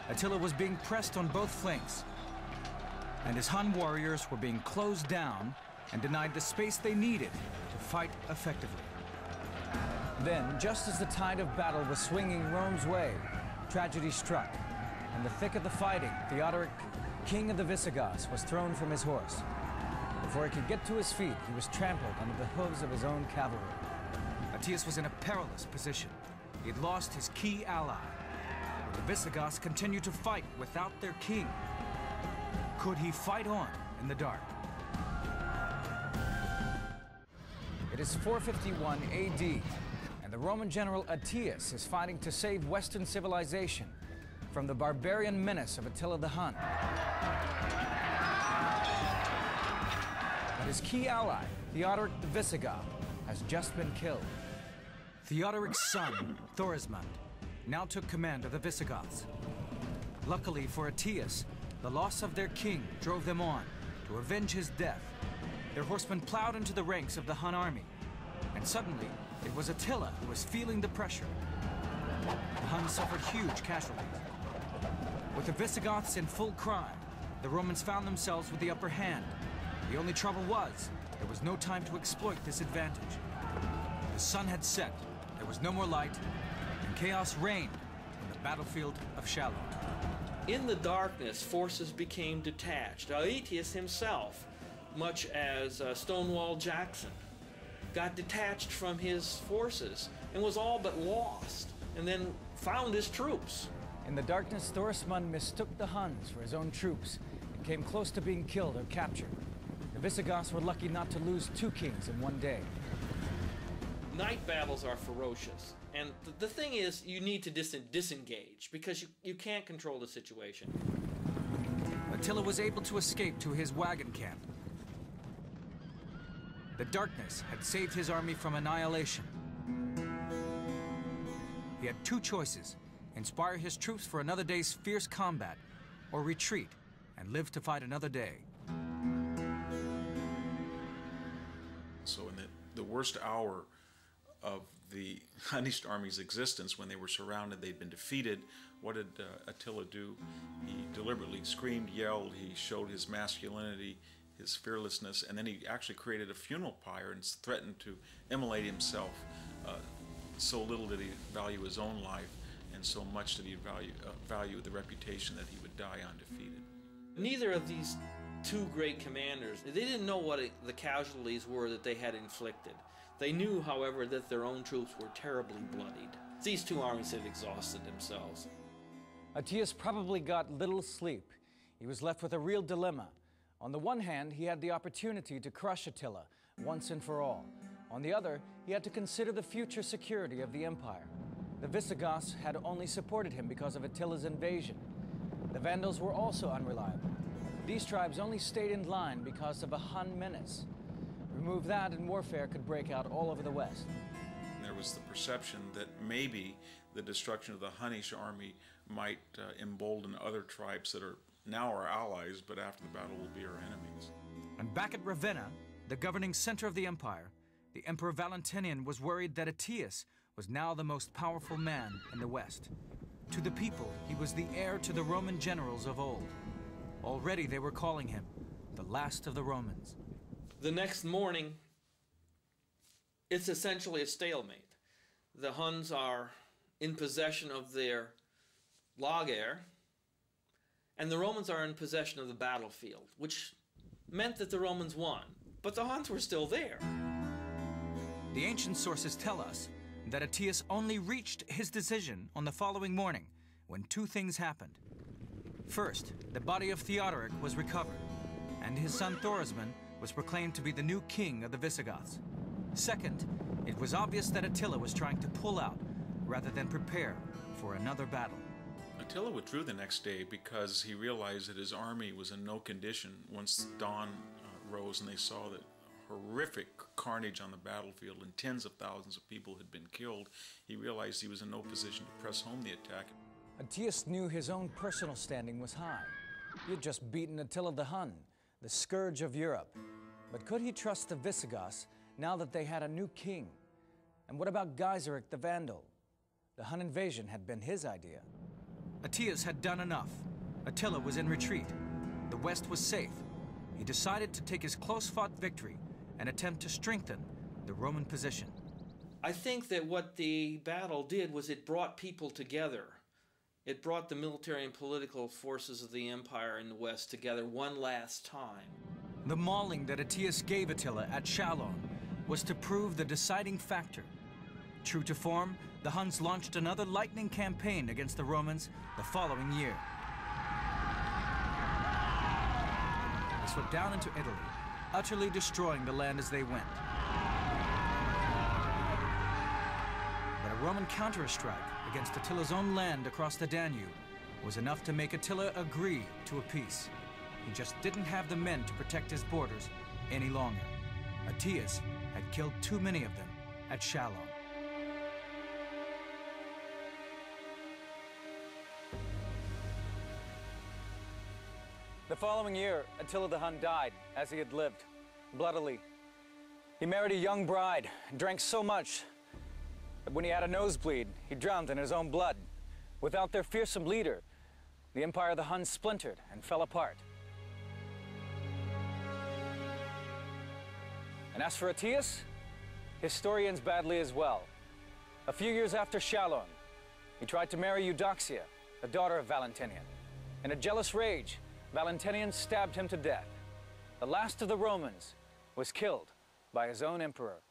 Attila was being pressed on both flanks, and his Hun warriors were being closed down and denied the space they needed to fight effectively. Then, just as the tide of battle was swinging Rome's way, tragedy struck. In the thick of the fighting, Theodoric, king of the Visigoths, was thrown from his horse. Before he could get to his feet, he was trampled under the hooves of his own cavalry. Attila was in a perilous position. He had lost his key ally. The Visigoths continued to fight without their king. Could he fight on in the dark? It is 451 AD, and the Roman general Attila is fighting to save Western civilization from the barbarian menace of Attila the Hun. But his key ally, Theodoric the Visigoth, has just been killed. Theodoric's son, Thorismund, now took command of the Visigoths. Luckily for Attila, the loss of their king drove them on to avenge his death. Their horsemen plowed into the ranks of the Hun army, and suddenly it was Attila who was feeling the pressure. The Huns suffered huge casualties. With the Visigoths in full cry, the Romans found themselves with the upper hand. The only trouble was, there was no time to exploit this advantage. The sun had set, there was no more light, and chaos reigned on the battlefield of Chalons. In the darkness, forces became detached. Aetius himself, much as Stonewall Jackson, got detached from his forces and was all but lost, and then found his troops. In the darkness, Thorismund mistook the Huns for his own troops and came close to being killed or captured. The Visigoths were lucky not to lose two kings in one day. Night battles are ferocious, and the thing is, you need to disengage because you can't control the situation. Attila was able to escape to his wagon camp. The darkness had saved his army from annihilation. He had two choices: inspire his troops for another day's fierce combat, or retreat and live to fight another day. So in the worst hour of the Hunnish army's existence, when they were surrounded, they'd been defeated, what did Attila do? He deliberately screamed, yelled, he showed his masculinity, his fearlessness, and then he actually created a funeral pyre and threatened to immolate himself. So little did he value his own life, and so much did he value the reputation that he would die undefeated. Neither of these two great commanders, they didn't know what the casualties were that they had inflicted. They knew, however, that their own troops were terribly bloodied. These two armies had exhausted themselves. Attila probably got little sleep. He was left with a real dilemma. On the one hand, he had the opportunity to crush Attila once and for all. On the other, he had to consider the future security of the empire. The Visigoths had only supported him because of Attila's invasion. The Vandals were also unreliable. These tribes only stayed in line because of a Hun menace. Remove that and warfare could break out all over the West. There was the perception that maybe the destruction of the Hunnish army might embolden other tribes that are now our allies, but after the battle will be our enemies. And back at Ravenna, the governing center of the empire, the Emperor Valentinian was worried that Attila was now the most powerful man in the West. To the people, he was the heir to the Roman generals of old. Already they were calling him the last of the Romans. The next morning, it's essentially a stalemate. The Huns are in possession of their lager, and the Romans are in possession of the battlefield, which meant that the Romans won. But the Huns were still there. The ancient sources tell us that Attila only reached his decision on the following morning, when two things happened. First, the body of Theodoric was recovered, and his son Thorismund was proclaimed to be the new king of the Visigoths. Second, it was obvious that Attila was trying to pull out rather than prepare for another battle. Attila withdrew the next day because he realized that his army was in no condition. Once dawn rose and they saw that horrific carnage on the battlefield and tens of thousands of people had been killed, he realized he was in no position to press home the attack. Attila knew his own personal standing was high. He had just beaten Attila the Hun, the scourge of Europe. But could he trust the Visigoths now that they had a new king? And what about Gaiseric the Vandal? The Hun invasion had been his idea. Aetius had done enough. Attila was in retreat. The West was safe. He decided to take his close-fought victory and attempt to strengthen the Roman position. I think that what the battle did was it brought people together. It brought the military and political forces of the empire in the West together one last time. The mauling that Aetius gave Attila at Chalons was to prove the deciding factor. True to form, the Huns launched another lightning campaign against the Romans the following year. They swept down into Italy, utterly destroying the land as they went. But a Roman counter-strike against Attila's own land across the Danube was enough to make Attila agree to a peace. He just didn't have the men to protect his borders any longer. Aetius had killed too many of them at Chalons. The following year, Attila the Hun died, as he had lived, bloodily. He married a young bride and drank so much that when he had a nosebleed, he drowned in his own blood. Without their fearsome leader, the empire of the Huns splintered and fell apart. And as for Aetius, his story ends badly as well. A few years after Chalons, he tried to marry Eudoxia, the daughter of Valentinian. In a jealous rage, Valentinian stabbed him to death. The last of the Romans was killed by his own emperor.